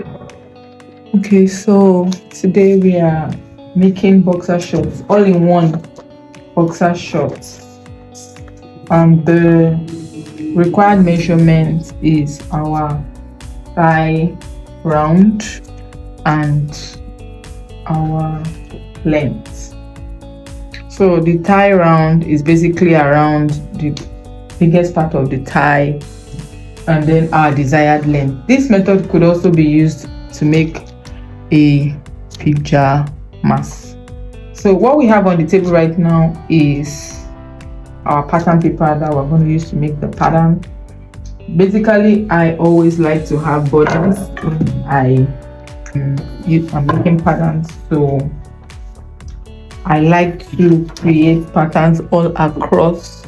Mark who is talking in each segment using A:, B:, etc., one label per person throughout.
A: Okay, so today we are making boxer shorts, all in one boxer shorts. The required measurement is our thigh round and our length. So the thigh round is basically around the biggest part of the thigh, and then our desired length. This method could also be used to make a pajamas. So what we have on the table right now is our pattern paper that we're going to use to make the pattern. Basically, I always like to have borders when I'm making patterns, so I like to create patterns all across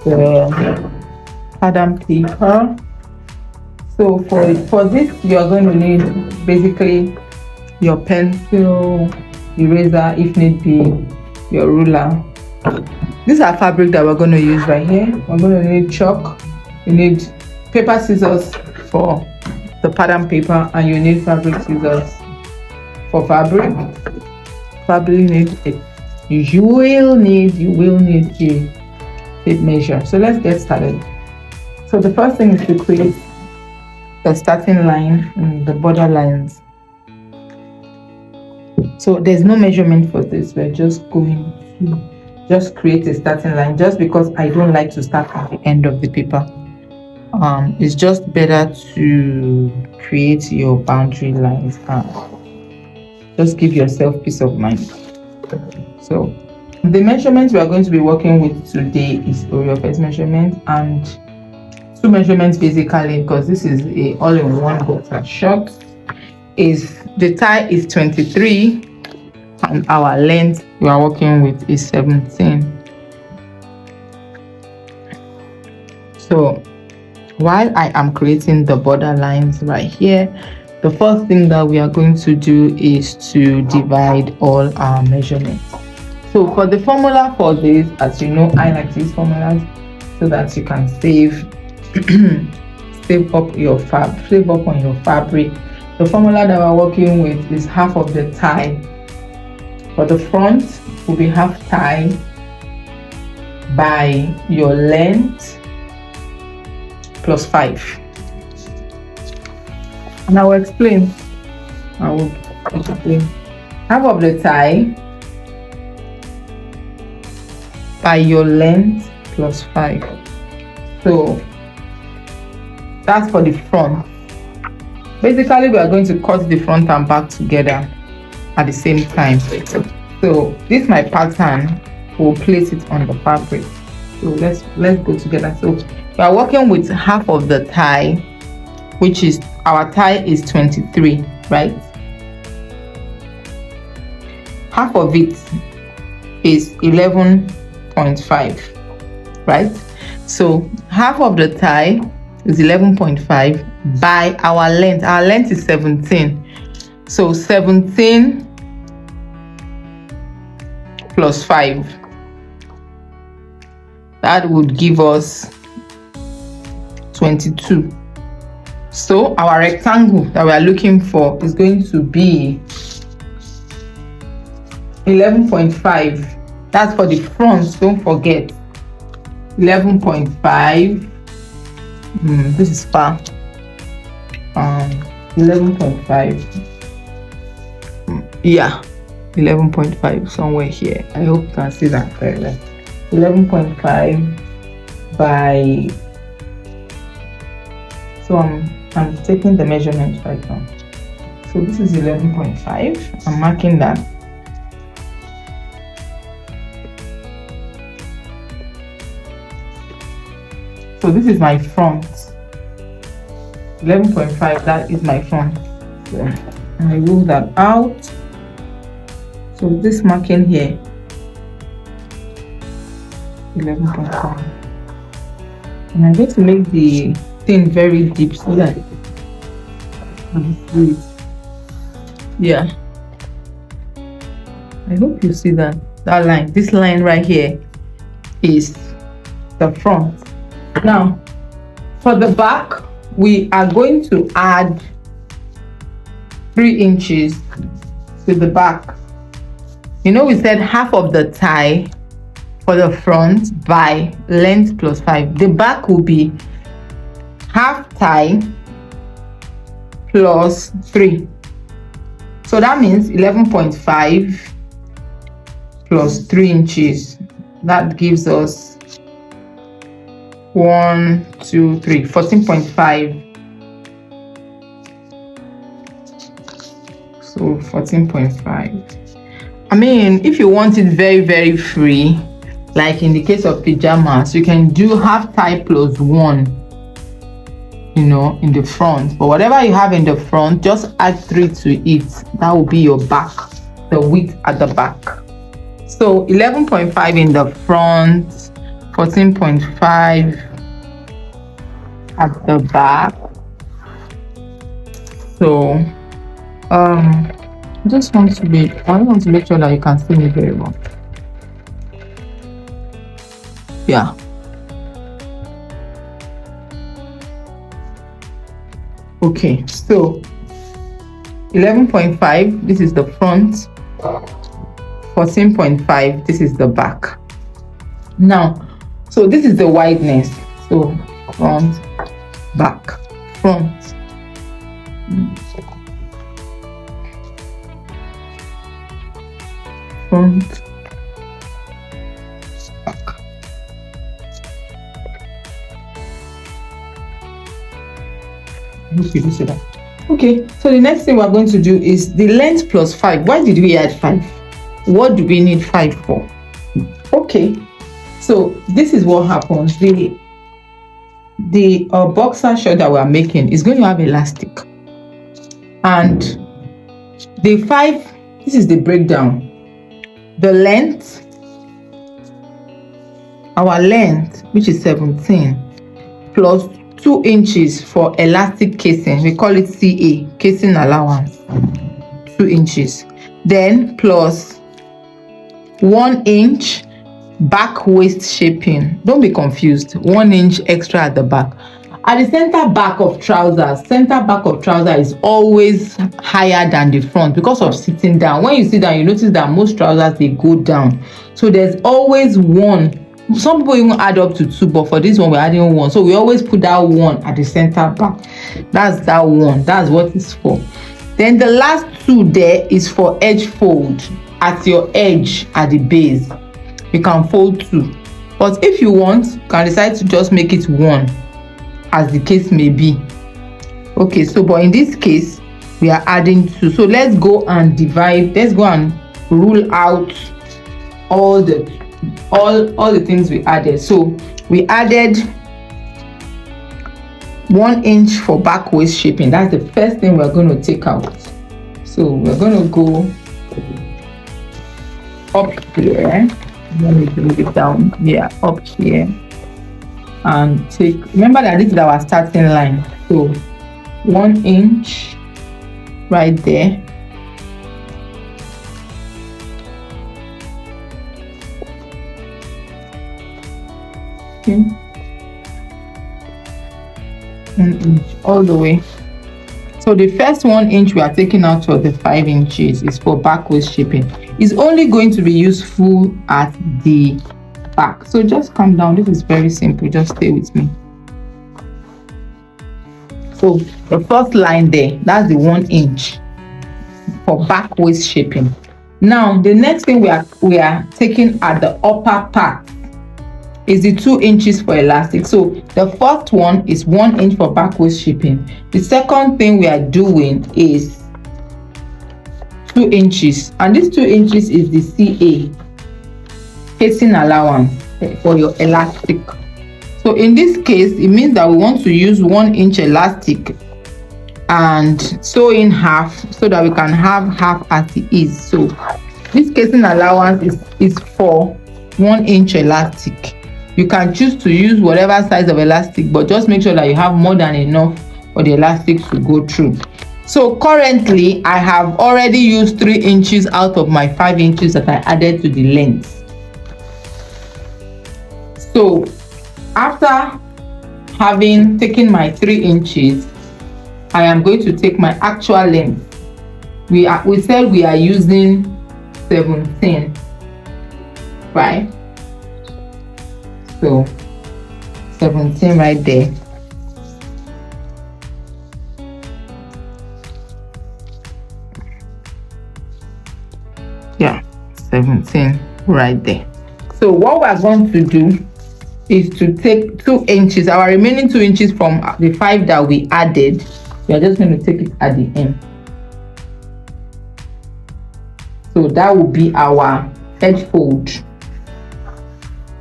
A: the pattern paper. So for this, you are going to need basically your pencil, eraser, if need be, your ruler. These are fabric that we're going to use right here. We're going to need chalk, you need paper scissors for the pattern paper, and you need fabric scissors for fabric. You will need a tape measure. So let's get started. So the first thing is to create the starting line and the border lines. So there's no measurement for this. We're just going to create a starting line, just because I don't like to start at the end of the paper. It's just better to create your boundary lines and just give yourself peace of mind. So the measurements we are going to be working with today is Oreo measurement and two measurements basically, because this is a all-in-one boxer short. Is the thigh is 23 and our length we are working with is 17. So while I am creating the border lines right here, the first thing that we are going to do is to divide all our measurements. So for the formula for this, as you know, I like to use formulas so that you can save up on your fabric. The formula that we're working with is half of the thigh. For the front will be half thigh by your length plus 5. And I will explain. Half of the thigh by your length plus 5. So that's for the front. Basically, we are going to cut the front and back together at the same time. So this my pattern. We'll place it on the fabric. So let's go together. So we are working with half of the thigh, which is our thigh is 23, right? Half of it is 11.5, right? So half of the thigh is 11.5 by our length. Our length is 17. So 17 plus 5. That would give us 22. So our rectangle that we are looking for is going to be 11.5. That's for the front, don't forget. 11.5. This is far. 11.5. Yeah, 11.5 somewhere here. I hope you can see that very well. 11.5 by. So I'm taking the measurement right now. So this is 11.5. I'm marking that. So this is my front. 11.5, that is my front. So I rule that out. So this marking here, 11.5. And I'm going to make the thing very deep so that yeah. I hope you see that line. This line right here is the front. Now, for the back, we are going to add 3 inches to the back. You know, we said half of the tie for the front by length plus 5. The back will be half tie plus 3. So that means 11.5 plus 3 inches. That gives us 1, 2, 3, 14.5. So 14.5. I mean, if you want it very, very free, like in the case of pajamas, you can do half tie plus 1, you know, in the front. But whatever you have in the front, just add 3 to it. That will be your back, the width at the back. So 11.5 in the front, 14.5 at the back. So I want to make sure that you can see me very well. Yeah. Okay, so 11.5, this is the front. 14.5, this is the back. Now, so this is the wideness. So front, back, front. Front, back. I hope you see that. Okay, so the next thing we're going to do is the length plus 5. Why did we add 5? What do we need 5 for? Okay, so this is what happens. The boxer short that we're making is going to have elastic, and the 5, this is the breakdown. The length, our length, which is 17, plus 2 inches for elastic casing. We call it CA, casing allowance, 2 inches. Then plus 1 inch back waist shaping. Don't be confused. 1 inch extra at the back. At the center back of trousers is always higher than the front because of sitting down. When you sit down, you notice that most trousers, they go down. So there's always 1. Some people even add up to 2, but for this one, we're adding 1. So we always put that 1 at the center back. That's that 1. That's what it's for. Then the last 2 there is for edge fold. At your edge, at the base, you can fold 2. But if you want, you can decide to just make it 1, as the case may be. Okay, so but in this case, we are adding 2. So let's go and divide. Let's go and rule out all the things we added. So we added 1 inch for back waist shaping. That's the first thing we're going to take out. So we're going to go up here. Let me bring it down. Yeah, up here. And take, remember that this is our starting line. So 1 inch right there. Okay. 1 inch all the way. So the first 1 inch we are taking out for the 5 inches is for back waist shaping. It's only going to be useful at the back. So just calm down. This is very simple. Just stay with me. So the first line there, that's the 1 inch for back waist shaping. Now the next thing we are taking at the upper part is the 2 inches for elastic. So the first one is 1 inch for back waist shaping. The second thing we are doing is 2 inches, and this 2 inches is the CA, casing allowance for your elastic. So in this case, it means that we want to use 1 inch elastic and sew in half so that we can have half as it is. So this casing allowance is for 1 inch elastic. You can choose to use whatever size of elastic, but just make sure that you have more than enough for the elastic to go through. So currently I have already used 3 inches out of my 5 inches that I added to the length. So after having taken my 3 inches, I am going to take my actual length we said we are using 17, right? So 17 right there. Yeah, 17 right there. So what we're going to do is to take 2 inches, our remaining 2 inches from the 5 that we added. We are just going to take it at the end. So that will be our edge fold.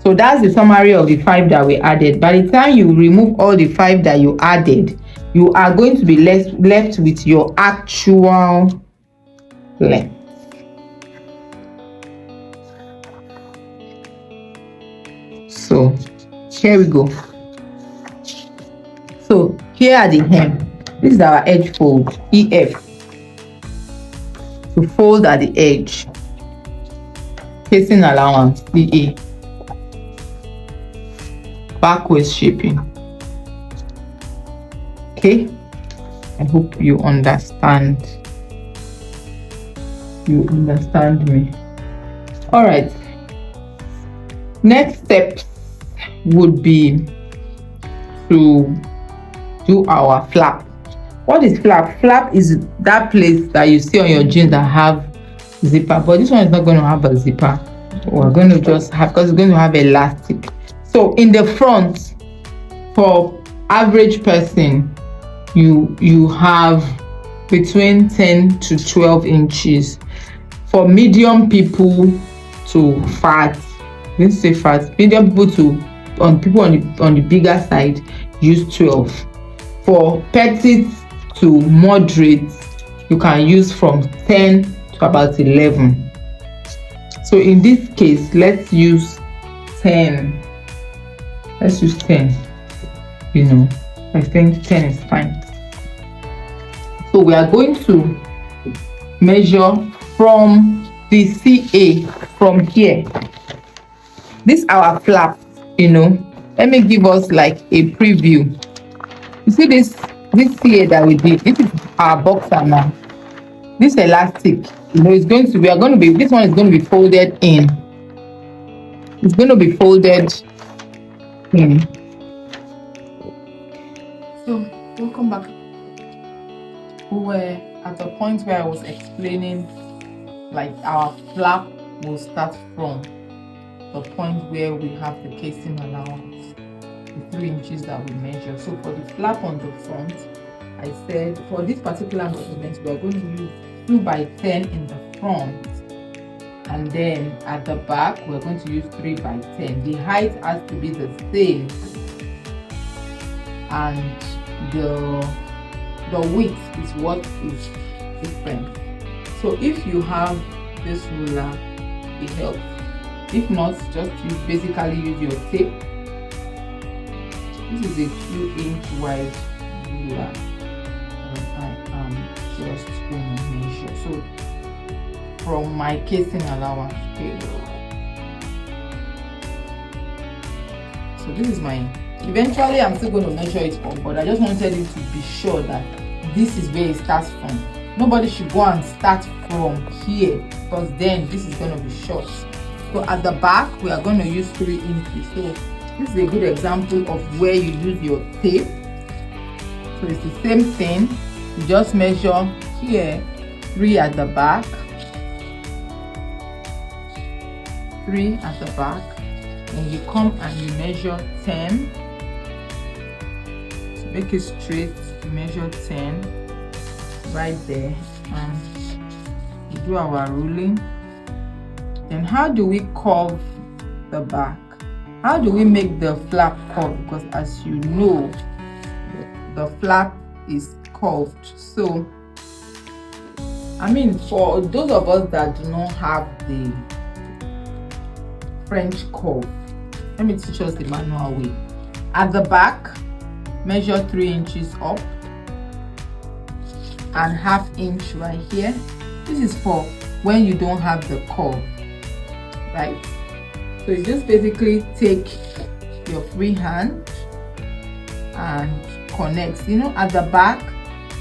A: So that's the summary of the 5 that we added. By the time you remove all the 5 that you added, you are going to be left with your actual length. So here we go. So here at the hem, this is our edge fold, EF. To fold at the edge, casing allowance, CA. Backwards shaping. Okay, I hope you understand. You understand me. All right. Next step would be to do our flap. What is flap? Flap is that place that you see on your jeans that have zipper, but this one is not going to have a zipper. We're going to just have, because it's going to have elastic. So in the front, for average person, you have between 10 to 12 inches. For medium people to fat, let's say fat, medium people to people on the bigger side, use 12. For petite to moderate, you can use from 10 to about 11. So in this case, let's use 10. Let's use 10. You know, I think 10 is fine. So we are going to measure from the CA, from here. This our flap, you know. Let me give us like a preview. You see this CA that we did, this is our boxer now. This elastic, you know, it's going to, this one is going to be folded in. It's going to be folded in. So welcome back. We were at the point where I was explaining, like, our flap will start from the point where we have the casing allowance, the 3 inches that we measure. So for the flap on the front, I said for this particular measurement, we are going to use 2 by 10 in the front, and then at the back we're going to use 3 by 10. The height has to be the same, and the width is what is different. So if you have this ruler, it helps. If not, just basically use your tape. This is a 2-inch wide ruler. I am just going to measure. So from my casing allowance scale. So this is mine. Eventually I'm still going to measure it up, but I just wanted you to be sure that this is where it starts from. Nobody should go and start from here, because then this is going to be short. So at the back we are going to use 3 inches. So this is a good example of where you use your tape. So it's the same thing. You just measure here 3 at the back, 3 at the back, and you come and you measure 10. To make it straight, you measure 10 right there, and we do our ruling. Then how do we curve the back? How do we make the flap curve? Because as you know, the flap is curved. So I mean, for those of us that do not have the French curve, let me teach us the manual way. At the back, measure 3 inches up and ½ inch right here. This is for when you don't have the curve, right? So you just basically take your free hand and connect. You know, at the back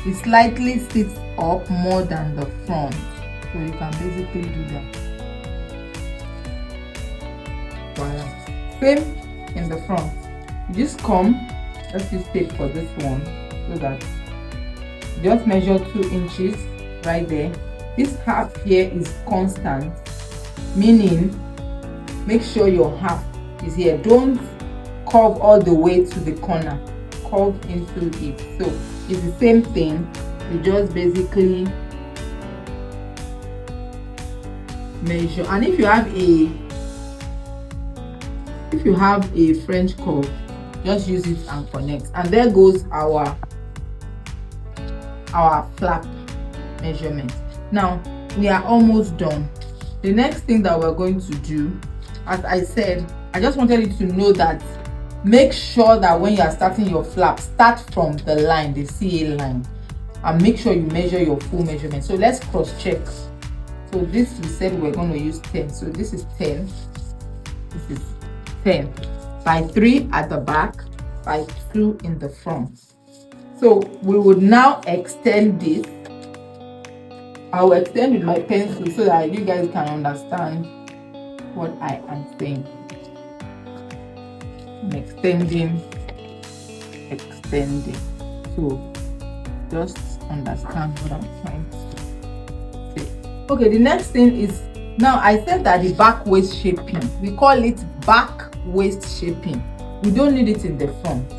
A: it slightly sits up more than the front. So you can basically do that. Voila. Same in the front. You just come, let's use tape for this one, so that just measure 2 inches right there. This half here is constant, meaning make sure your half is here. Don't curve all the way to the corner, curve into it. So it's the same thing. You just basically measure, and if you have a French curve, just use it and connect. And there goes our flap measurement. Now we are almost done. The next thing that we're going to do, as I said, I just wanted you to know that make sure that when you are starting your flap, start from the line, the CA line, and make sure you measure your full measurement. So let's cross check. So this, we said we're going to use 10. So this is 10. This is 10 by 3 at the back, by 2 in the front. So we would now extend this. I will extend with my pencil so that you guys can understand what I am saying. I'm extending. So just understand what I'm trying to say. Okay, the next thing is, now I said that the back waist shaping, we call it back waist shaping. We don't need it in the front.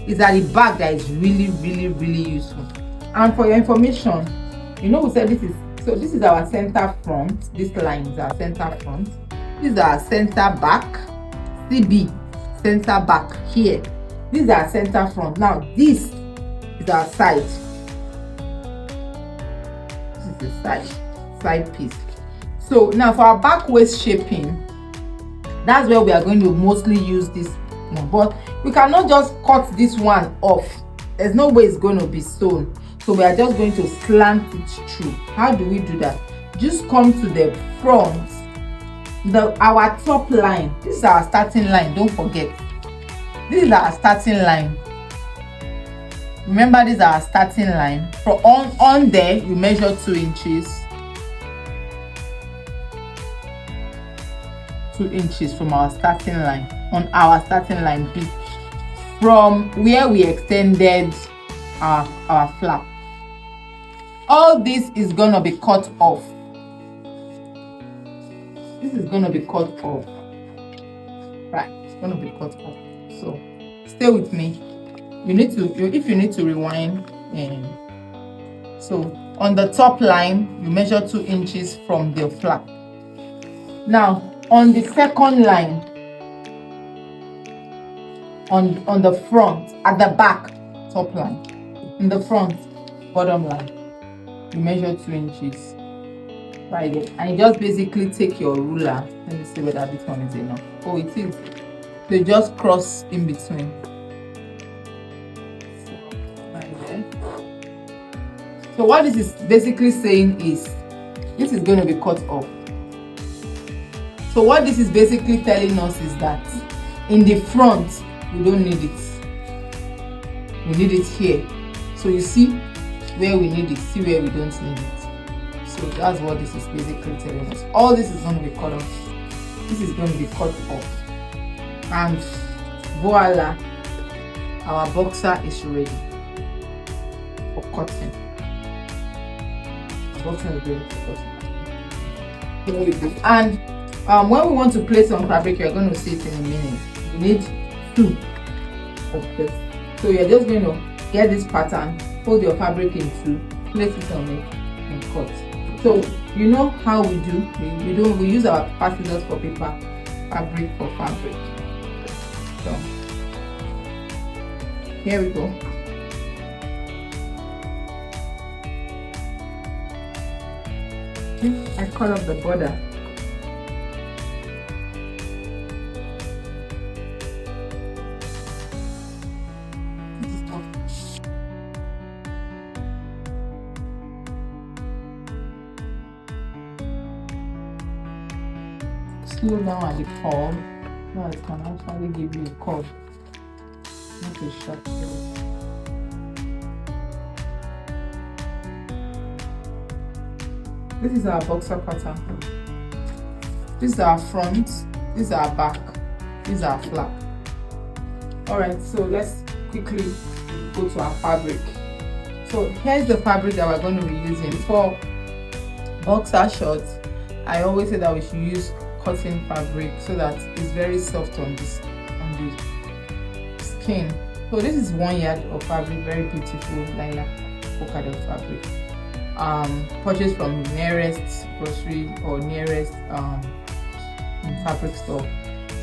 A: It's at the back that is really useful. And for your information, you know, we said this is our center front. This line is our center front. This is our center back. CB, center back here. This is our center front. Now this is our side. This is the side piece. So now for our back waist shaping, that's where we are going to mostly use this one. But we cannot just cut this one off. There's no way it's going to be sewn. So we are just going to slant it through. How do we do that? Just come to the front, our top line. This is our starting line, don't forget. This is our starting line. Remember, this is our starting line. From on there, you measure 2 inches. 2 inches from our starting line, on our starting line B, from where we extended our flap. All this is gonna be cut off. This is gonna be cut off. Right, it's gonna be cut off. So stay with me. If you need to rewind. So on the top line, you measure 2 inches from the flap. Now on the second line, on the front, at the back, top line, in the front, bottom line, you measure 2 inches right there, and you just basically take your ruler. Let me see whether this one is enough. Oh, it is. So you just cross in between. So, right there. So what this is basically saying is, this is going to be cut off. So what this is basically telling us is that in the front, we don't need it. We need it here. So you see where we need it, see where we don't need it. So that's what this is basically telling us. All this is going to be cut off. This is going to be cut off. And voila, our boxer is ready for cutting. The boxer is ready for cutting. Here we go. And when we want to place some fabric, you're going to see it in a minute. You need 2 of this. So you're just going to get this pattern, fold your fabric in 2, place it on it, and cut. So you know how we do. We use our paper scissors for paper, fabric for fabric. So here we go. I cut off the border. Slow down at the curve. Now it can actually give you a curve, not a sharp curve. this is our boxer pattern. This is our front, this is our back, this is our flap. Alright, so let's quickly go to our fabric. So here's the fabric that we're going to be using. For boxer shorts, I always say that we should use cotton fabric so that it's very soft on the skin. So this is 1 yard of fabric, very beautiful lilac polka dot fabric. Purchased from nearest grocery or nearest fabric store.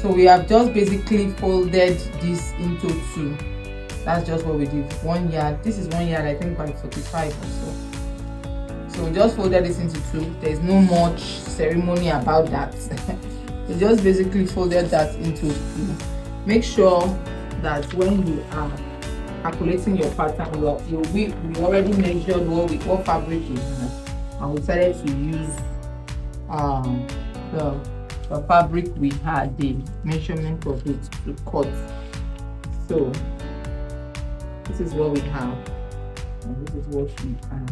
A: So we have just basically folded this into 2. That's just what we did. 1 yard. This is 1 yard, I think, by 45 or so. So we just folded this into 2. There's no much ceremony about that. We just basically folded that into 2. Make sure that when you are calculating your pattern, we already measured what fabric we have, and we decided to use the fabric we had, the measurement of it to cut. So this is what we have, and this is what we are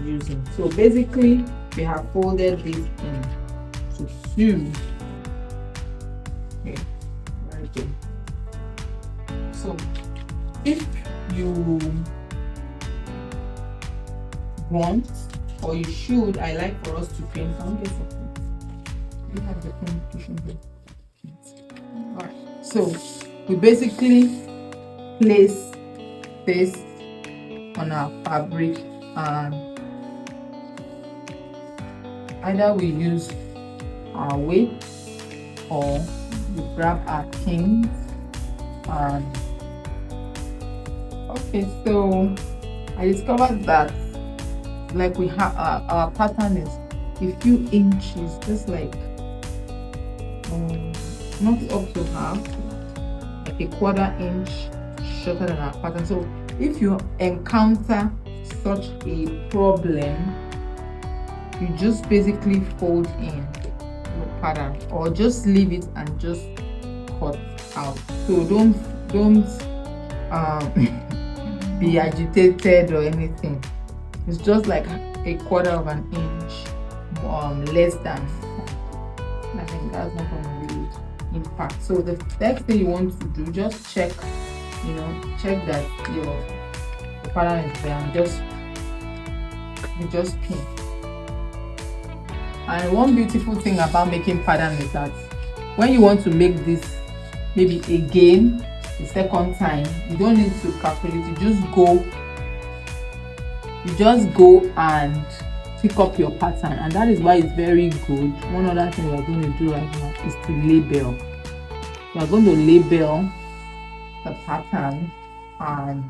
A: using. So basically, we have folded this into 2. Okay, right there. So if you want, or you should, I like for us to paint. I'll get something. We have the paint here. Alright, so we basically place this on our fabric, and either we use our weight or we grab our pins. And okay, so I discovered that like we have our pattern is a few inches, just like not up to half, like a 1/4 inch shorter than our pattern. So if you encounter such a problem, you just basically fold in your pattern, or just leave it and just cut out. So don't be agitated or anything. It's just like a 1/4 inch less than. I think that's not going to really impact. So the next thing you want to do, just check that the pattern is there, and just pin. And one beautiful thing about making pattern is that when you want to make this maybe again the second time, you don't need to calculate. You just go and pick up your pattern, and that is why it's very good. One other thing we're going to do right now is to label. We're going to label the pattern, and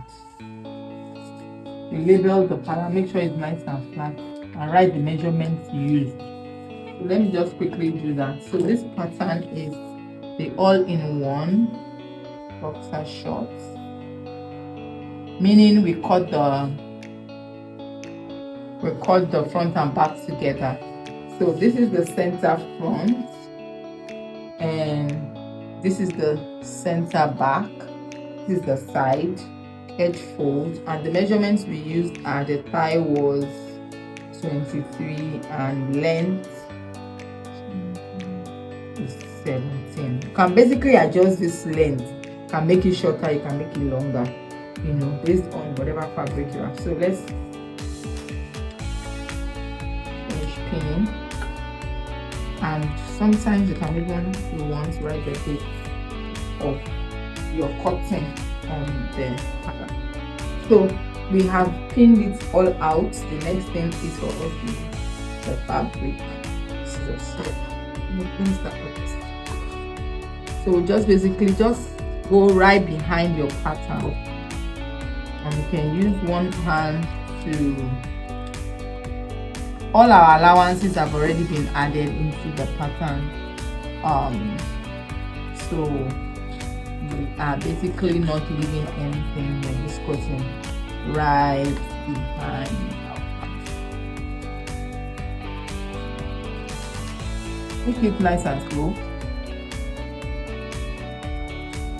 A: you label the pattern, make sure it's nice and flat, and write the measurements used. So let me just quickly do that. So this pattern is the all-in-one boxer shorts, meaning we cut the front and back together. So this is the center front, and this is the center back. This is the side edge fold, and the measurements we used are the thigh was 23 and length is 17. You can basically adjust this length. You can make it shorter, you can make it longer, based on whatever fabric you have. So let's finish pinning, and sometimes you can even, if you want, write the date of your cutting on the pattern. So we have pinned it all out. The next thing is for us to use the fabric scissors. So just basically go right behind your pattern, and you can use one hand to. All our allowances have already been added into the pattern, so we are basically not leaving anything. We're just cutting right behind our pattern. Make it nice and slow.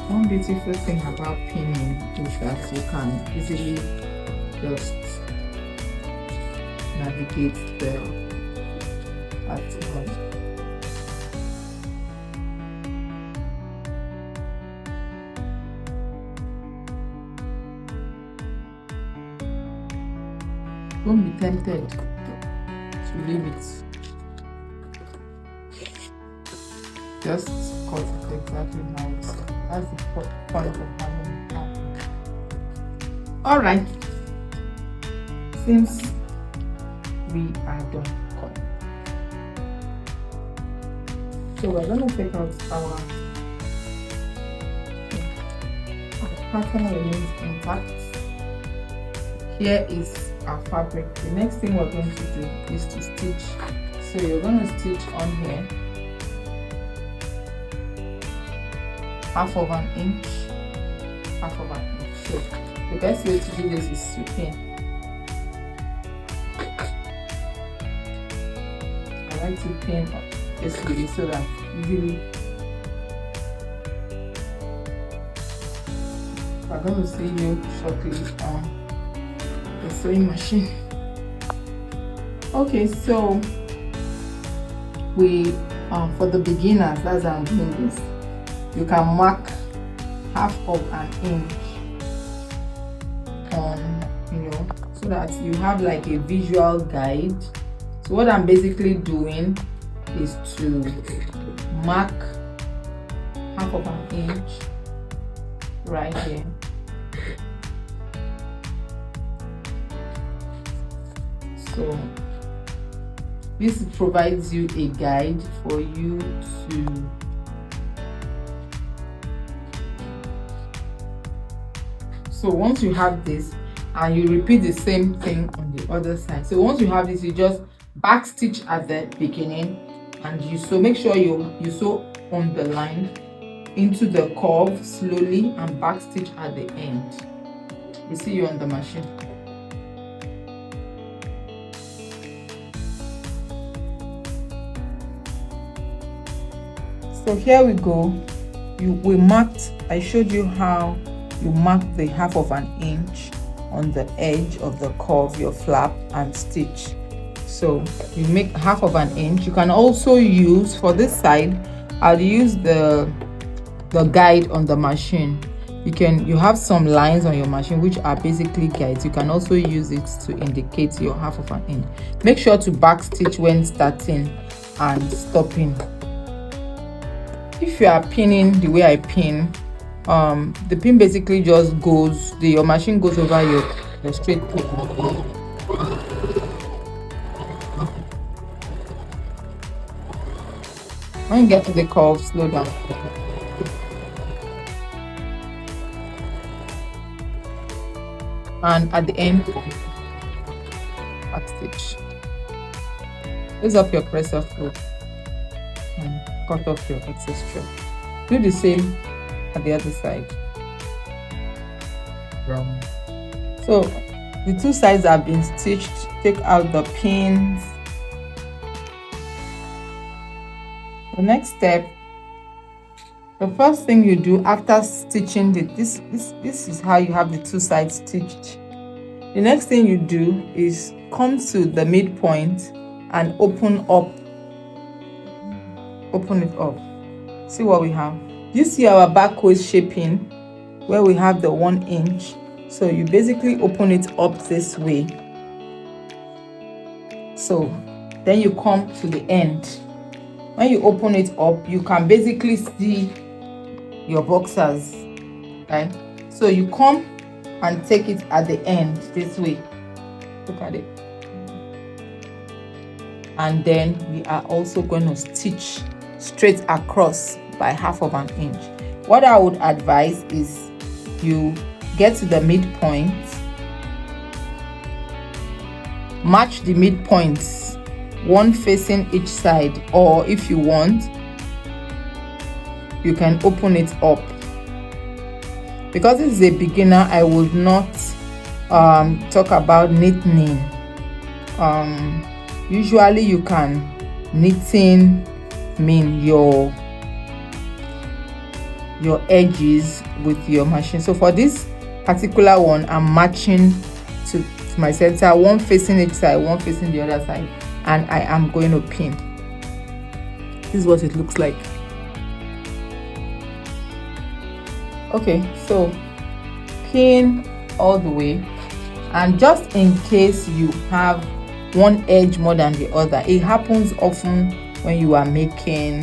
A: One beautiful thing about pinning is that you can easily just navigate the at all. Don't be tempted to leave it. Just cut it exactly how it's. That's the point of having it. Alright. Since we are done cutting, so we're going to take out our pattern remains intact. Here is our fabric. The next thing we're going to do is to stitch. So you're going to stitch on here half of an inch. So the best way to do this is to pin. I like to pin this way so that easily we're going to see you shortly on the sewing machine. Okay, so we for the beginners, that's how I'm doing this. You can mark half of an inch on, so that you have like a visual guide. So what I'm basically doing is to mark half of an inch right here. So this provides you a guide for you to so once you have this, and you repeat the same thing on the other side. So once you have this, you just back stitch at the beginning and you sew. Make sure you sew on the line into the curve slowly and back stitch at the end. We see you on the machine. So here we go. I showed you how you mark the half of an inch on the edge of the curve, your flap, and stitch. So you make half of an inch. You can also use, for this side, I'll use the guide on the machine. You have some lines on your machine which are basically guides. You can also use it to indicate your half of an inch. Make sure to back stitch when starting and stopping. If you are pinning the way I pin, the pin basically just goes, your machine goes over your straight pin. When you get to the curve, slow down. And at the end, back stitch. Raise up your presser foot and cut off your excess thread. Do the same at the other side. So the two sides have been stitched. Take out the pins. The next step, the first thing you do after stitching this is how you have the two sides stitched. The next thing you do is come to the midpoint and open it up. See what we have. You see our back waist shaping where we have the 1 inch. So you basically open it up this way. So then you come to the end. When you open it up, you can basically see your boxers, right? So you come and take it at the end this way. Look at it. And then we are also going to stitch straight across by half of an inch. What I would advise is you get to the midpoint, match the midpoints, one facing each side, or if you want, you can open it up. Because this is a beginner, I would not talk about knitting. Usually you can knitting mean your edges with your machine. So for this particular one, I'm matching to my center, one facing each side, one facing the other side, and I am going to pin. This is what it looks like. Okay, so pin all the way, and just in case you have one edge more than the other, it happens often when you are making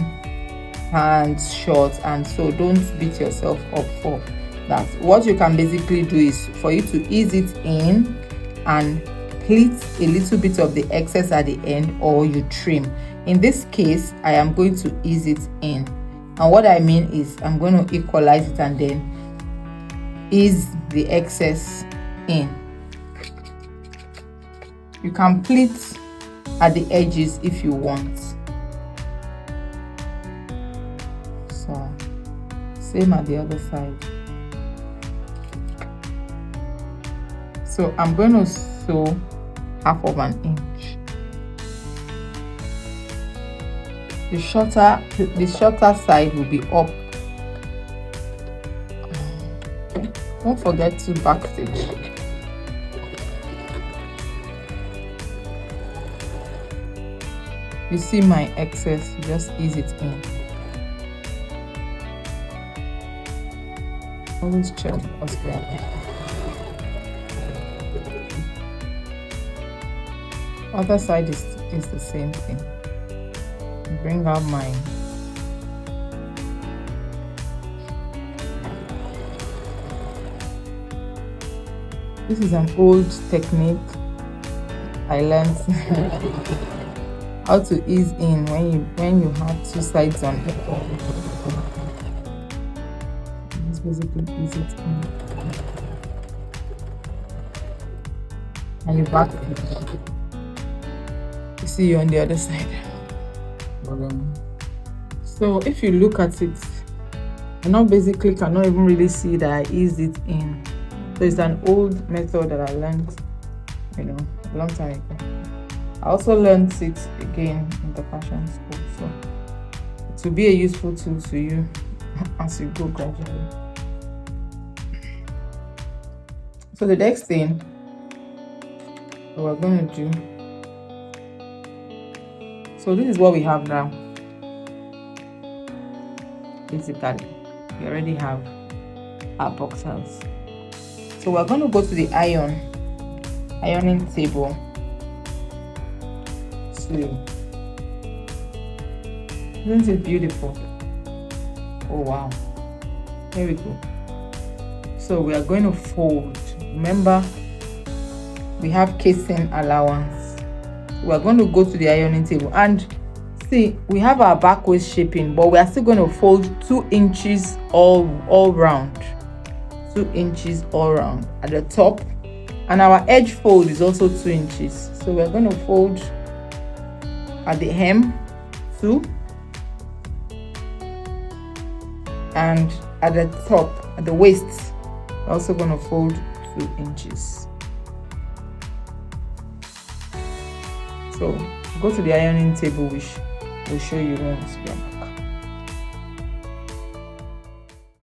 A: pants, shorts, and so don't beat yourself up for that. What you can basically do is for you to ease it in and pleat a little bit of the excess at the end, or you trim. In this case, I am going to ease it in, and what I mean is I'm going to equalize it and then ease the excess in. You can pleat at the edges if you want. So same at the other side. So I'm going to sew 1/2 inch. The shorter side will be up. Don't forget to backstitch. You see my excess, just ease it in. Always check what's there. Other side is the same thing. Bring out mine. This is an old technique I learned how to ease in when you have two sides on it. Just basically ease it in, and you back it. You see you on the other side. So if you look at it, I now basically cannot even really see that I eased it in. So it's an old method that I learned, a long time ago. I also learned it again in the fashion school, so it will be a useful tool to you as you go gradually. So the next thing we're going to do, so this is what we have now. Basically, we already have our boxers. So we're going to go to the ironing table. Isn't it beautiful? Oh wow. Here we go. So we are going to fold. Remember, we have casing allowance. We are going to go to the ironing table, and see, we have our back waist shaping, but we are still going to fold 2 inches all round. 2 inches all round at the top, and our edge fold is also 2 inches. So we're going to fold at the hem 2, and at the top, at the waist, we're also going to fold 2 inches. So go to the ironing table, which will show you once.